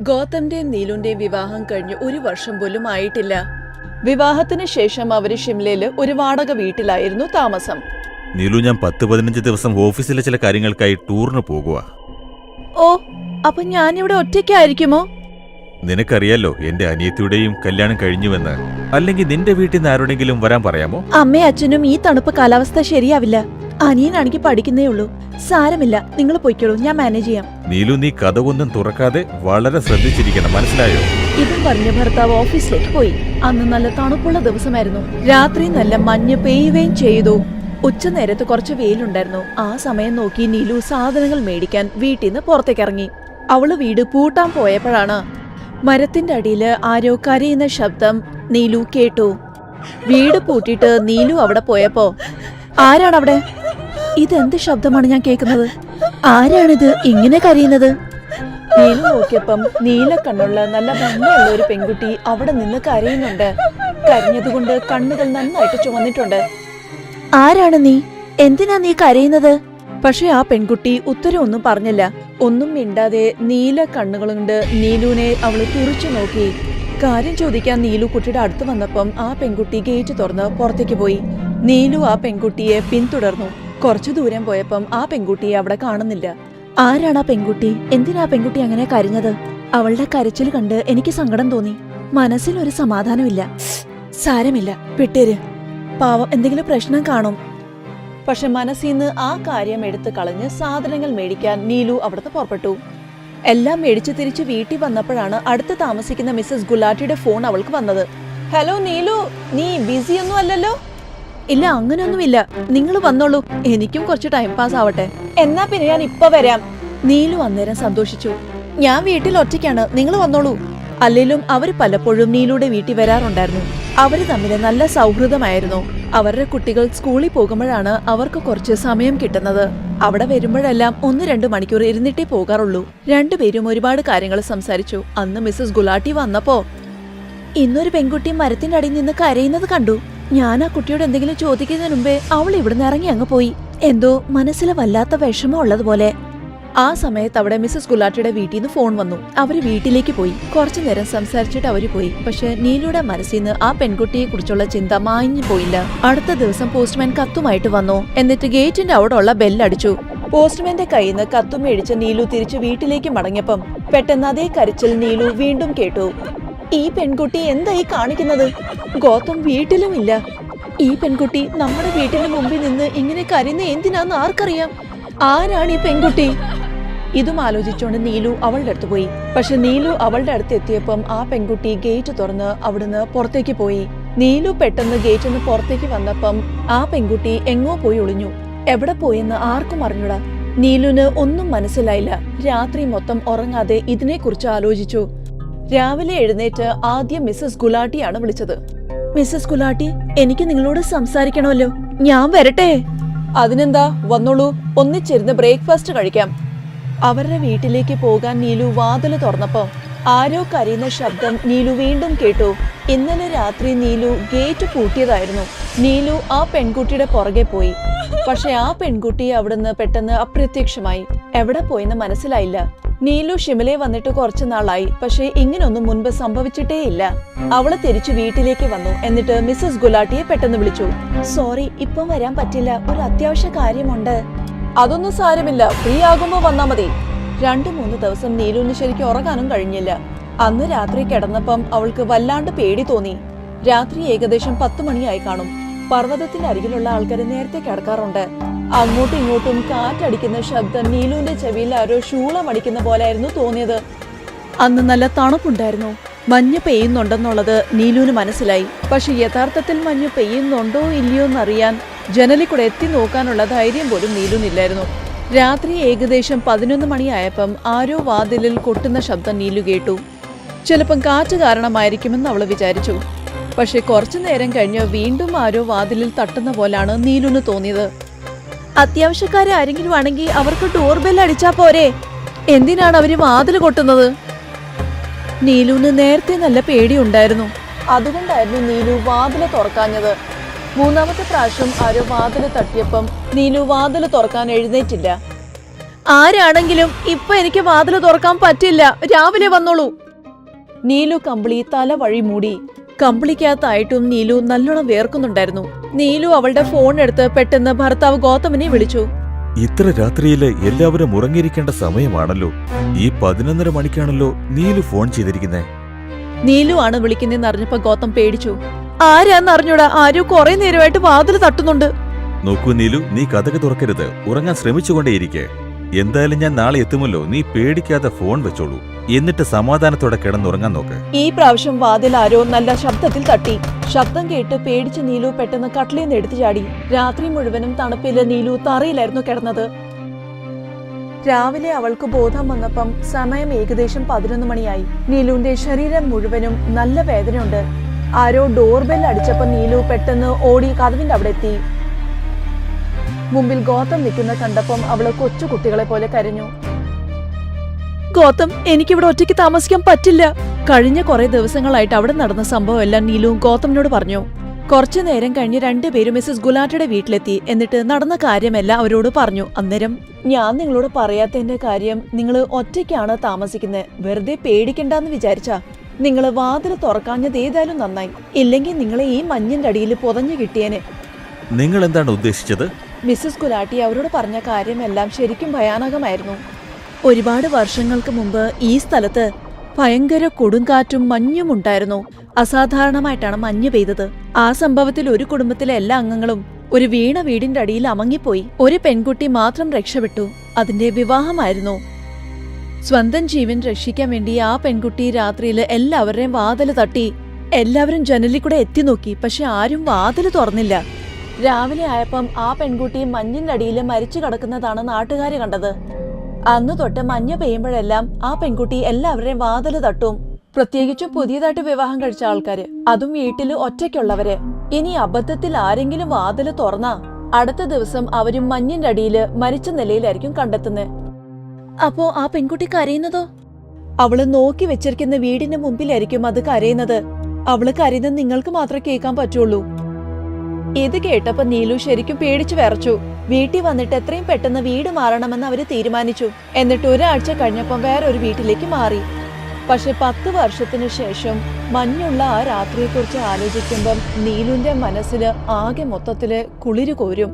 ഗൗതമിന്റെയും നീലുന്റെയും വിവാഹം കഴിഞ്ഞ് 1 വർഷം പോലും ആയിട്ടില്ല. വിവാഹത്തിന് ശേഷം അവര് ഷിംലയില് ഒരു വാടക വീട്ടിലായിരുന്നു താമസം. നീലു, ഞാൻ 10-15 ദിവസം ഓഫീസിലെ ചില കാര്യങ്ങൾക്കായി ടൂറിന് പോകുക. ഓ, അപ്പൊ ഞാനിവിടെ ഒറ്റയ്ക്കായിരിക്കുമോ? നിനക്കറിയാലോ എന്റെ അനിയത്തിയുടെയും കല്യാണം കഴിഞ്ഞുവെന്ന്. അല്ലെങ്കിൽ നിന്റെ വീട്ടിൽ നിന്ന് ആരോടെങ്കിലും വരാൻ പറയാമോ? അമ്മയും അച്ഛനും ഈ തണുപ്പ് കാലാവസ്ഥ ശരിയാവില്ല. അനിയനാണെങ്കിൽ പഠിക്കുന്നേ ഉള്ളൂ. സാരമില്ല, നിങ്ങൾ പൊയ്ക്കോളൂ, ഞാൻ മാനേജ് ചെയ്യാം. നീലു, നീ കഥകൊന്നും തുറക്കാതെ വളരെ ശ്രദ്ധിച്ചിരിക്കണം, മനസ്സിലായോ? ഇതും പറഞ്ഞ ഭർത്താവ് ഓഫീസിലേക്ക് പോയി. അന്ന് നല്ല തണുപ്പുള്ള ദിവസമായിരുന്നു. രാത്രി നല്ല മഞ്ഞ് പെയ്യുകയും ചെയ്തു. ഉച്ചനേരത്ത് കുറച്ച് വെയിലുണ്ടായിരുന്നു. ആ സമയം നോക്കി നീലു സാധനങ്ങൾ മേടിക്കാൻ വീട്ടിൽ നിന്ന് പുറത്തേക്കിറങ്ങി. അവള് വീട് പൂട്ടാൻ പോയപ്പോഴാണ് മരത്തിന്റെ അടിയില് ആരോ കരയുന്ന ശബ്ദം നീലു കേട്ടു. വീട് പൂട്ടിയിട്ട് നീലു അവിടെ പോയപ്പോ, ആരാണവിടെ? ഇതെന്ത് ശബ്ദമാണ് ഞാൻ കേൾക്കുന്നത്? ആരാണിത് ഇങ്ങനെ കരയുന്നത്? നീലു നോക്കിയപ്പം നീല കണ്ണുള്ള നല്ല ഭംഗിയുള്ള ഒരു പെൺകുട്ടി അവിടെ നിന്ന് കരയുന്നുണ്ട്. കരഞ്ഞതുകൊണ്ട് കണ്ണുകൾ നന്നായിട്ട് ചുവന്നിട്ടുണ്ട്. ആരാണ് നീ? എന്തിനാ നീ കരയുന്നത്? പക്ഷെ ആ പെൺകുട്ടി ഉത്തരവൊന്നും പറഞ്ഞില്ല. ഒന്നും മിണ്ടാതെ നീല കണ്ണുകളുണ്ട് നീലുവിനെ അവള് തുറിച്ചു നോക്കി. കാര്യം ചോദിക്കാൻ നീലു കുട്ടിയുടെ അടുത്ത് വന്നപ്പം ആ പെൺകുട്ടി ഗേറ്റ് തുറന്ന് പുറത്തേക്ക് പോയി. നീലു ആ പെൺകുട്ടിയെ പിന്തുടർന്നു. കുറച്ചു ദൂരം പോയപ്പം ആ പെൺകുട്ടിയെ അവിടെ കാണുന്നില്ല. ആരാണ് ആ പെൺകുട്ടി? എന്തിനാ ആ പെൺകുട്ടി അങ്ങനെ കരഞ്ഞത്? അവളുടെ കരച്ചിൽ കണ്ട് എനിക്ക് സങ്കടം തോന്നി. മനസ്സിലൊരു സമാധാനമില്ല. സാരമില്ല, വിട്ടേര്. പാവം, എന്തെങ്കിലും പ്രശ്നം കാണും. പക്ഷെ മനസ്സിന്ന് ആ കാര്യം എടുത്തു കളഞ്ഞ് സാധനങ്ങൾ മേടിക്കാൻ നീലു അവിടുന്ന് പുറപ്പെട്ടു. എല്ലാം മേടിച്ച് തിരിച്ച് വീട്ടിൽ വന്നപ്പോഴാണ് അടുത്ത് താമസിക്കുന്ന മിസ്സസ് ഗുലാറ്റിയുടെ ഫോൺ അവൾക്ക് വന്നത്. ഹലോ നീലു, നീ ബിസി ഒന്നും അല്ലല്ലോ? ഇല്ല, അങ്ങനെയൊന്നുമില്ല. നിങ്ങൾ വന്നോളൂ, എനിക്കും കുറച്ച് ടൈം പാസ് ആവട്ടെ. എന്നാ പിന്നെ ഞാൻ ഇപ്പൊ വരാം. നീലു അന്നേരം സന്തോഷിച്ചു. ഞാൻ വീട്ടിൽ ഒറ്റയ്ക്കാണ്, നിങ്ങൾ വന്നോളൂ. അല്ലെങ്കിലും അവര് പലപ്പോഴും നീലുടെ വീട്ടിൽ വരാറുണ്ടായിരുന്നു. അവര് തമ്മിൽ നല്ല സൗഹൃദമായിരുന്നു. അവരുടെ കുട്ടികൾ സ്കൂളിൽ പോകുമ്പോഴാണ് അവർക്ക് കുറച്ച് സമയം കിട്ടുന്നത്. അവിടെ വരുമ്പോഴെല്ലാം 1-2 മണിക്കൂർ ഇരുന്നിട്ടേ പോകാറുള്ളൂ. രണ്ടുപേരും ഒരുപാട് കാര്യങ്ങൾ സംസാരിച്ചു. അന്ന് മിസ്സസ് ഗുലാട്ടി വന്നപ്പോ, ഇന്നൊരു പെൺകുട്ടി മരത്തിന്റെ അടിയിൽ നിന്ന് കരയുന്നത് കണ്ടു. ഞാൻ ആ കുട്ടിയോട് എന്തെങ്കിലും ചോദിക്കുന്നതിന് മുമ്പേ അവൾ ഇവിടുന്ന് ഇറങ്ങി അങ്ങ് പോയി. എന്തോ മനസ്സിലെ വല്ലാത്ത വിഷമം ഉള്ളതുപോലെ. ആ സമയത്ത് അവിടെ മിസ്സസ് ഗുലാട്ടിയുടെ വീട്ടിൽ നിന്ന് ഫോൺ വന്നു. അവര് വീട്ടിലേക്ക് പോയി. കുറച്ചു നേരം സംസാരിച്ചിട്ട് അവര് പോയി. പക്ഷെ നീലുടെ മനസ്സിൽ നിന്ന് ആ പെൺകുട്ടിയെ കുറിച്ചുള്ള ചിന്ത മാഞ്ഞു പോയില്ല. അടുത്ത ദിവസം പോസ്റ്റ്മാൻ കത്തുമായിട്ട് വന്നു. എന്നിട്ട് ഗേറ്റിന്റെ അവിടെ ഉള്ള ബെല്ലടിച്ചു. പോസ്റ്റ്മാന്റെ കയ്യിൽ നിന്ന് കത്തും മേടിച്ച് നീലു തിരിച്ചു വീട്ടിലേക്ക് മടങ്ങിയപ്പം പെട്ടെന്ന് അതേ കരച്ചിൽ നീലു വീണ്ടും കേട്ടു. ഈ പെൺകുട്ടി എന്തായി കാണിക്കുന്നത്? ഗൗതം വീട്ടിലും ഇല്ല. ഈ പെൺകുട്ടി നമ്മുടെ വീട്ടിന് മുമ്പിൽ നിന്ന് ഇങ്ങനെ കരയുന്ന എന്തിനാന്ന് ആർക്കറിയാം? ആരാണ് ഈ പെൺകുട്ടി? ഇതും ആലോചിച്ചുകൊണ്ട് നീലു അവളുടെ അടുത്ത് പോയി. പക്ഷെ നീലു അവളുടെ അടുത്ത് എത്തിയപ്പം ആ പെൺകുട്ടി ഗേറ്റ് തുറന്ന് അവിടുന്ന് പുറത്തേക്ക് പോയി. നീലു പെട്ടെന്ന് ഗേറ്റിൽ നിന്ന് പുറത്തേക്ക് വന്നപ്പം ആ പെൺകുട്ടി എങ്ങോ പോയി ഒളിഞ്ഞു. എവിടെ പോയെന്ന് ആർക്കും അറിഞ്ഞൂടാ. നീലുന് ഒന്നും മനസ്സിലായില്ല. രാത്രി മൊത്തം ഉറങ്ങാതെ ഇതിനെക്കുറിച്ച് ആലോചിച്ചു. രാവിലെ എഴുന്നേറ്റ് ആദ്യം മിസ്സസ് ഗുലാട്ടിയാണ് വിളിച്ചത്. മിസ്സസ് ഗുലാട്ടി, എനിക്ക് നിങ്ങളോട് സംസാരിക്കണമല്ലോ. ഞാൻ വരട്ടെ? അതിനെന്താ, വന്നോളൂ, ഒന്നിച്ചിരുന്ന് ബ്രേക്ക്ഫാസ്റ്റ് കഴിക്കാം. അവരുടെ വീട്ടിലേക്ക് പോകാൻ നീലു വാതില് തുറന്നപ്പോ ആരോ കരയുന്ന ശബ്ദം നീലു വീണ്ടും കേട്ടു. ഇന്നലെ രാത്രി നീലു ഗേറ്റ് പൂട്ടിയതായിരുന്നു. നീലു ആ പെൺകുട്ടിയുടെ പുറകെ പോയി. പക്ഷെ ആ പെൺകുട്ടി അവിടുന്ന് പെട്ടെന്ന് അപ്രത്യക്ഷമായി. എവിടെ പോയെന്ന് മനസ്സിലായില്ല. നീലു ഷിംലയെ വന്നിട്ട് കുറച്ചു നാളായി. പക്ഷെ ഇങ്ങനൊന്നും മുൻപ് സംഭവിച്ചിട്ടേ ഇല്ല. അവള് തിരിച്ചു വീട്ടിലേക്ക് വന്നു. എന്നിട്ട് മിസ്സസ് ഗുലാട്ടിയെ പെട്ടെന്ന് വിളിച്ചു. സോറി, ഇപ്പം വരാൻ പറ്റില്ല, ഒരു അത്യാവശ്യ കാര്യമുണ്ട്. അതൊന്നും സാരമില്ല, ഫ്രീ ആകുമ്പോ വന്നാ മതി. 2-3 ദിവസം നീലുവിന് ശരിക്കും ഉറങ്ങാനും കഴിഞ്ഞില്ല. അന്ന് രാത്രി കിടന്നപ്പം അവൾക്ക് വല്ലാണ്ട് പേടി തോന്നി. രാത്രി ഏകദേശം 10 മണിയായി കാണും. പർവ്വതത്തിന്റെ അരികിലുള്ള ആൾക്കാർ നേരത്തെ കിടക്കാറുണ്ട്. അങ്ങോട്ടും ഇങ്ങോട്ടും കാറ്റടിക്കുന്ന ശബ്ദം നീലുവിന്റെ ചെവിയിൽ ആരോ ശൂളമടിക്കുന്ന പോലെയായിരുന്നു തോന്നിയത്. അന്ന് നല്ല തണുപ്പുണ്ടായിരുന്നു. മഞ്ഞ് പെയ്യുന്നുണ്ടെന്നുള്ളത് നീലുവിന് മനസ്സിലായി. പക്ഷെ യഥാർത്ഥത്തിൽ മഞ്ഞ് പെയ്യുന്നുണ്ടോ ഇല്ലയോ എന്നറിയാൻ ജനലിൽ കൂടെ എത്തി നോക്കാനുള്ള ധൈര്യം പോലും നീലുവിനില്ലായിരുന്നു. രാത്രി ഏകദേശം 11 മണിയായപ്പം ആരോ വാതിലിൽ കൊട്ടുന്ന ശബ്ദം നീലു കേട്ടു. ചിലപ്പം കാറ്റ് കാരണമായിരിക്കുമെന്ന് അവള് വിചാരിച്ചു. പക്ഷെ കുറച്ചു നേരം കഴിഞ്ഞ് വീണ്ടും ആരോ വാതിലിൽ തട്ടുന്ന പോലാണ് നീലുവിന് തോന്നിയത്. അത്യാവശ്യക്കാരെ ആരെങ്കിലും ആണെങ്കിൽ അവർക്ക് ഡോർ ബെൽ അടിച്ചാ പോരെ? എന്തിനാണ് അവര് വാതില് കൊട്ടുന്നത്? നീലുവിന് നേരത്തെ നല്ല പേടിയുണ്ടായിരുന്നു. അതുകൊണ്ടായിരുന്നു നീലു വാതില് തുറക്കാഞ്ഞത്. 3ാമത്തെ പ്രാവശ്യം ആരോ വാതില് തട്ടിയപ്പം നീലു വാതില് തുറക്കാൻ എഴുന്നേറ്റില്ല. ആരാണെങ്കിലും ഇപ്പൊ എനിക്ക് വാതില് തുറക്കാൻ പറ്റില്ല, രാവിലെ വന്നോളൂ. നീലു കമ്പിളി തല വഴി മൂടി. കമ്പിളിക്കകത്തായിട്ടും നീലു നല്ലോണം വേർക്കുന്നുണ്ടായിരുന്നു. നീലു അവളുടെ ഫോൺ എടുത്ത് പെട്ടെന്ന് ഭർത്താവ് ഗൗതമിനെ വിളിച്ചു. ഇത്ര രാത്രിയില് എല്ലാവരും ഉറങ്ങിയിരിക്കേണ്ട സമയമാണല്ലോ. ഈ 11:30 മണിക്കാണല്ലോ നീലു ഫോൺ ചെയ്തിരിക്കുന്നേ. നീലു ആണ് വിളിക്കുന്നതെന്ന് അറിഞ്ഞപ്പോ ഗൗതം പേടിച്ചു. ആരാന്നറിഞ്ഞൂടാ, ആരോ കുറെ നേരമായിട്ട് വാതില് തട്ടുന്നുണ്ട്. നോക്കൂ നീലു, നീ കഥക് തുറക്കരുത്, ഉറങ്ങാൻ ശ്രമിച്ചുകൊണ്ടേയിരിക്കെ. എന്തായാലും ഞാൻ നാളെ എത്തുമല്ലോ, നീ പേടിക്കാതെ ഫോൺ വെച്ചോളൂ. എന്നിട്ട് സമാധാനത്തോടെ കിടന്നുറങ്ങാൻ നോക്ക്. ഈ പ്രാവശ്യം വാതിൽ ആരോ നല്ല ശബ്ദത്തിൽ തട്ടി. ശബ്ദം കേട്ട് പേടിച്ച് നീലു പെട്ടെന്ന് കട്ടിലേന്ന് എടുത്തു ചാടി. രാത്രി മുഴുവനും തണുപ്പില് നീലു തറയിലായിരുന്നു കിടന്നത്. രാവിലെ അവൾക്ക് ബോധം വന്നപ്പം സമയം ഏകദേശം 11 മണിയായി. നീലുവിന്റെ ശരീരം മുഴുവനും നല്ല വേദനയുണ്ട്. ആരോ ഡോർബെൽ അടിച്ചപ്പോ നീലു പെട്ടെന്ന് ഓടി കതവിന്റെ അവിടെ എത്തി. മുമ്പിൽ ഗൗതം നിൽക്കുന്ന കണ്ടപ്പം അവള് കൊച്ചു കുട്ടികളെ പോലെ കരഞ്ഞു. ഗൗതം, എനിക്കിവിടെ ഒറ്റയ്ക്ക് താമസിക്കാൻ പറ്റില്ല. കഴിഞ്ഞ കുറെ ദിവസങ്ങളായിട്ട് അവിടെ നടന്ന സംഭവം എല്ലാം നീലുവും ഗൗതമിനോട് പറഞ്ഞു. കുറച്ചു നേരം കഴിഞ്ഞ് രണ്ടുപേരും മിസ്സസ് ഗുലാറ്റയുടെ വീട്ടിലെത്തി. എന്നിട്ട് നടന്ന കാര്യമെല്ലാം അവരോട് പറഞ്ഞു. അന്നേരം, ഞാൻ നിങ്ങളോട് പറയാത്തതിന്റെ കാര്യം, നിങ്ങൾ ഒറ്റയ്ക്കാണ് താമസിക്കുന്നത്. വെറുതെ പേടിക്കണ്ടെന്ന് വിചാരിച്ചാ നിങ്ങള് വാതിൽ തുറക്കാഞ്ഞത് ഏതായാലും നന്നായി. ഇല്ലെങ്കിൽ നിങ്ങളെ ഈ മഞ്ഞിന്റെ അടിയിൽ പൊതഞ്ഞു കിട്ടിയേനെ. നിങ്ങൾ എന്താണ് ഉദ്ദേശിച്ചത്? മിസ്സസ് ഗുലാട്ടി അവരോട് പറഞ്ഞ കാര്യമെല്ലാം ശരിക്കും ഭയാനകമായിരുന്നു. ഒരുപാട് വർഷങ്ങൾക്ക് മുമ്പ് ഈ സ്ഥലത്ത് ഭയങ്കര കൊടുങ്കാറ്റും മഞ്ഞും ഉണ്ടായിരുന്നു. അസാധാരണമായിട്ടാണ് മഞ്ഞ് പെയ്തത്. ആ സംഭവത്തിൽ ഒരു കുടുംബത്തിലെ എല്ലാ അംഗങ്ങളും ഒരു വീണ വീടിന്റെ അടിയിൽ അമങ്ങിപ്പോയി. ഒരു പെൺകുട്ടി മാത്രം രക്ഷപ്പെട്ടു. അതിന്റെ വിവാഹമായിരുന്നു. സ്വന്തം ജീവൻ രക്ഷിക്കാൻ വേണ്ടി ആ പെൺകുട്ടി രാത്രിയിൽ എല്ലാവരുടെയും വാതില് തട്ടി. എല്ലാവരും ജനലിൽ കൂടെ എത്തി നോക്കി, പക്ഷെ ആരും വാതില് തുറന്നില്ല. രാവിലെ ആയപ്പം ആ പെൺകുട്ടി മഞ്ഞിന്റെ അടിയിൽ മരിച്ചു കിടക്കുന്നതാണ് നാട്ടുകാര് കണ്ടത്. അന്നു തൊട്ട് മഞ്ഞ് പെയ്യുമ്പോഴെല്ലാം ആ പെൺകുട്ടി എല്ലാവരുടെയും വാതില് തട്ടും. പ്രത്യേകിച്ചും പുതിയതായിട്ട് വിവാഹം കഴിച്ച ആൾക്കാര്, അതും വീട്ടില് ഒറ്റയ്ക്കുള്ളവര്. ഇനി അബദ്ധത്തിൽ ആരെങ്കിലും വാതില് തുറന്നാ അടുത്ത ദിവസം അവരും മഞ്ഞിന്റെ അടിയില് മരിച്ച നിലയിലായിരിക്കും കണ്ടെത്തുന്നത്. അപ്പോ ആ പെൺകുട്ടി കരയുന്നതോ? അവള് നോക്കി വെച്ചിരിക്കുന്ന വീടിന്റെ മുമ്പിലായിരിക്കും അത് കരയുന്നത്. അവള് കരയുന്നത് നിങ്ങൾക്ക് മാത്രമേ കേൾക്കാൻ പറ്റുള്ളൂ. ഇത് കേട്ടപ്പോ നീലു ശരിക്കും പേടിച്ചു വിറച്ചു. വീട്ടിൽ വന്നിട്ട് എത്രയും പെട്ടെന്ന് വീട് മാറണമെന്ന് അവര് തീരുമാനിച്ചു. എന്നിട്ട് ഒരാഴ്ച കഴിഞ്ഞപ്പം വേറൊരു വീട്ടിലേക്ക് മാറി. പക്ഷെ 10 വർഷത്തിനു ശേഷം മഞ്ഞുള്ള ആ രാത്രിയെക്കുറിച്ച് ആലോചിക്കുമ്പം നീലുവിന്റെ മനസ്സില് ആകെ മൊത്തത്തില് കുളിരു കോരും.